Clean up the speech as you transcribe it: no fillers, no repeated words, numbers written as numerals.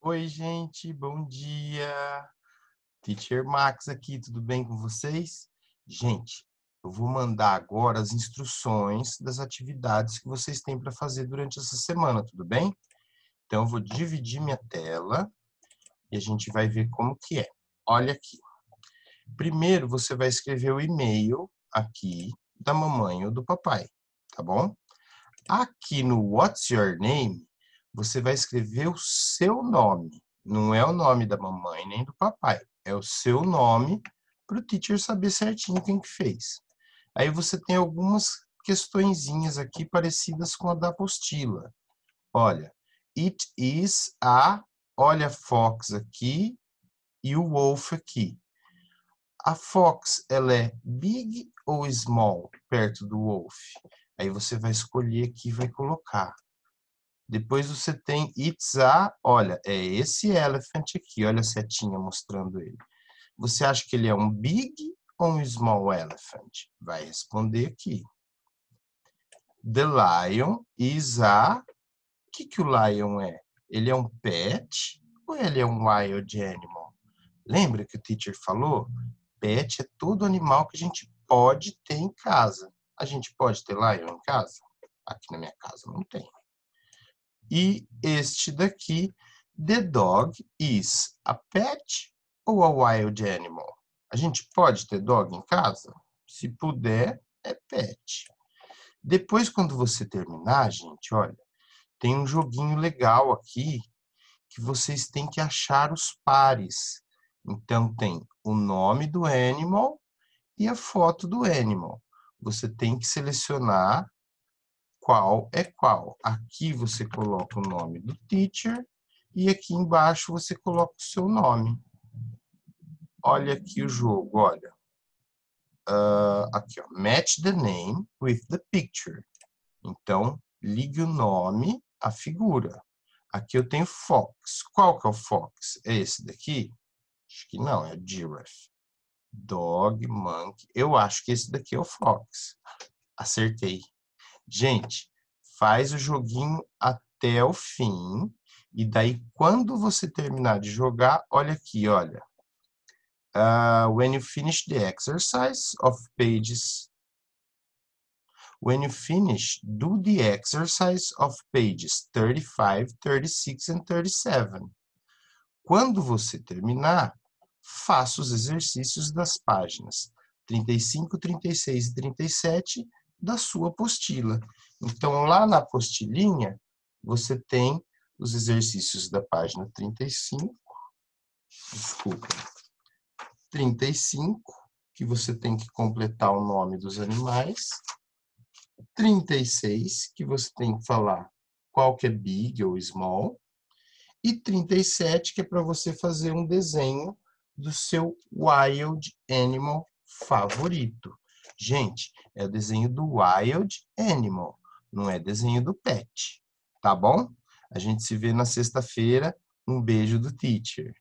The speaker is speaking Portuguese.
Oi, gente, bom dia. Teacher Max aqui, tudo bem com vocês? Gente, eu vou mandar agora as instruções das atividades que vocês têm para fazer durante essa semana, tudo bem? Então, eu vou dividir minha tela e a gente vai ver como que é. Olha aqui. Primeiro, você vai escrever o e-mail aqui da mamãe ou do papai, tá bom? Aqui no What's Your Name, você vai escrever o seu nome. Não é o nome da mamãe nem do papai. É o seu nome para o teacher saber certinho quem que fez. Aí você tem algumas questõezinhas aqui parecidas com a da apostila. Olha, it is a, olha a fox aqui e o wolf aqui. A fox, ela é big ou small perto do wolf? Aí você vai escolher aqui e vai colocar. Depois você tem it's a, olha, é esse elephant aqui, olha a setinha mostrando ele. Você acha que ele é um big ou um small elephant? Vai responder aqui. The lion is a, o que o lion é? Ele é um pet ou ele é um wild animal? Lembra que o teacher falou? Pet é todo animal que a gente pode ter em casa. A gente pode ter lion em casa? Aqui na minha casa não tem. E este daqui, the dog is a pet ou a wild animal? A gente pode ter dog em casa? Se puder, é pet. Depois, quando você terminar, gente, olha, tem um joguinho legal aqui que vocês têm que achar os pares. Então, tem o nome do animal e a foto do animal. Você tem que selecionar qual é qual. Aqui você coloca o nome do teacher e aqui embaixo você coloca o seu nome. Olha aqui o jogo, olha. Aqui, ó, match the name with the picture. Então, ligue o nome à figura. Aqui eu tenho fox. Qual que é o fox? É esse daqui? Acho que não, é giraffe. Dog, monkey. Eu acho que esse daqui é o fox. Acertei. Gente, faz o joguinho até o fim. E daí, quando você terminar de jogar, olha aqui, olha. When you finish the exercise of pages. When you finish, do the exercise of pages 35, 36 and 37. Quando você terminar, faça os exercícios das páginas 35, 36 e 37 da sua apostila. Então, lá na apostilinha, você tem os exercícios da página 35, desculpa, 35, que você tem que completar o nome dos animais, 36, que você tem que falar qual que é big ou small, e 37, que é para você fazer um desenho do seu wild animal favorito. Gente, é o desenho do wild animal, não é desenho do pet, tá bom? A gente se vê na sexta-feira. Um beijo do teacher.